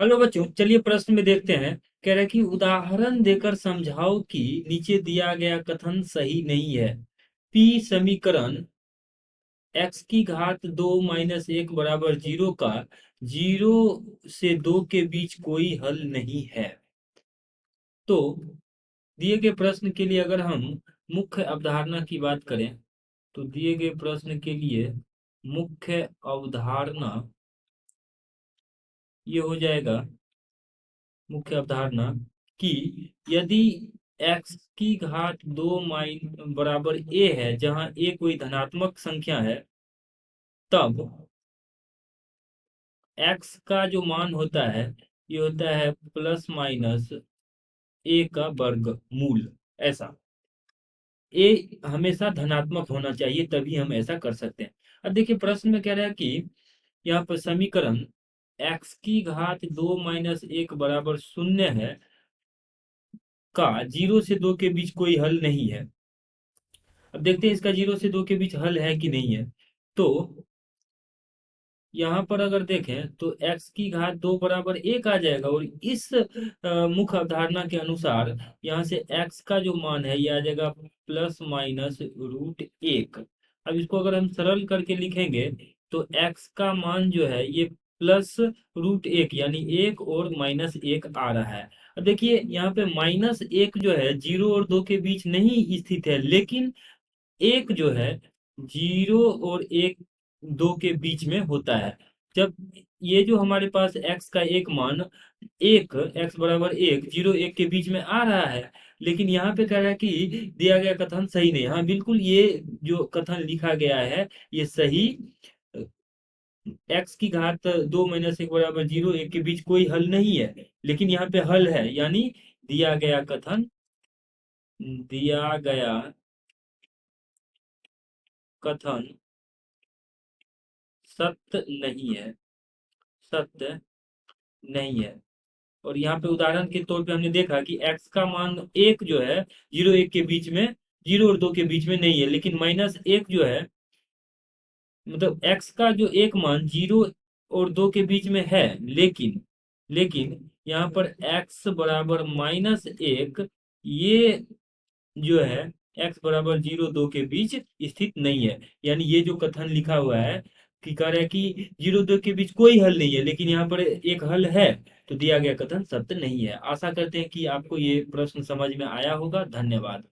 Hello बच्चों, चलिए प्रश्न में देखते हैं। कह रहा है कि उदाहरण देकर समझाओ कि नीचे दिया गया कथन सही नहीं है। पी समीकरण x की घात 2 - 1 बराबर 0 का 0 से 2 के बीच कोई हल नहीं है। तो दिए गए प्रश्न के लिए अगर हम मुख्य अवधारणा की बात करें, तो दिए गए प्रश्न के लिए मुख्य अवधारणा ये हो जाएगा। मुख्य अवधारणा कि यदि x की घात 2 बराबर a है, जहां a कोई धनात्मक संख्या है, तब x का जो मान होता है ये होता है प्लस माइनस a का वर्ग मूल। ऐसा a हमेशा धनात्मक होना चाहिए, तभी हम ऐसा कर सकते हैं। अब देखिए प्रश्न में कह रहा है कि यहाँ पर समीकरण x की घात 2 - 1 बराबर 0 है का 0 से 2 के बीच कोई हल नहीं है। अब देखते हैं इसका 0 से 2 के बीच हल है कि नहीं है। तो यहाँ पर अगर देखें तो x की घात 2 बराबर 1 आ जाएगा, और इस मुख्य अवधारणा के अनुसार यहाँ से x का जो मान है ये आ जाएगा प्लस माइनस √1। अब इसको अगर हम सरल करके लिखेंगे तो x का मान जो है ये +√1 यानी 1 और -1 आ रहा है। अब देखिए यहाँ पे -1 जो है 0 और 2 के बीच नहीं स्थित है, लेकिन एक जो है 0 और 1 2 के बीच में होता है। जब ये जो हमारे पास x का एक मान एक x बराबर 1 0 1 के बीच में आ रहा है, लेकिन यहाँ पे कह रहा है कि दिया गया कथन सही नहीं। हाँ बिल्कुल, ये जो कथन लिखा गया है ये सही। x की घात 2 - 1 बराबर 0 1 के बीच कोई हल नहीं है, लेकिन यहाँ पे हल है, यानी दिया गया कथन दिया गया कथन सत्य नहीं है, सत्य नहीं है। और यहाँ पे उदाहरण के तौर पे हमने देखा कि x का मान एक जो है 0 1 के बीच में 0 और 2 के बीच में नहीं है, लेकिन -1 जो है, मतलब x का जो एक मान 0 और 2 के बीच में है, लेकिन यहाँ पर x बराबर -1 ये जो है x बराबर 0 2 के बीच स्थित नहीं है। यानी ये जो कथन लिखा हुआ है कि कह रहा है कि 0 2 के बीच कोई हल नहीं है, लेकिन यहाँ पर एक हल है, तो दिया गया कथन सत्य नहीं है। आशा करते हैं कि आपको ये प्रश्न समझ में आया होगा। धन्यवाद।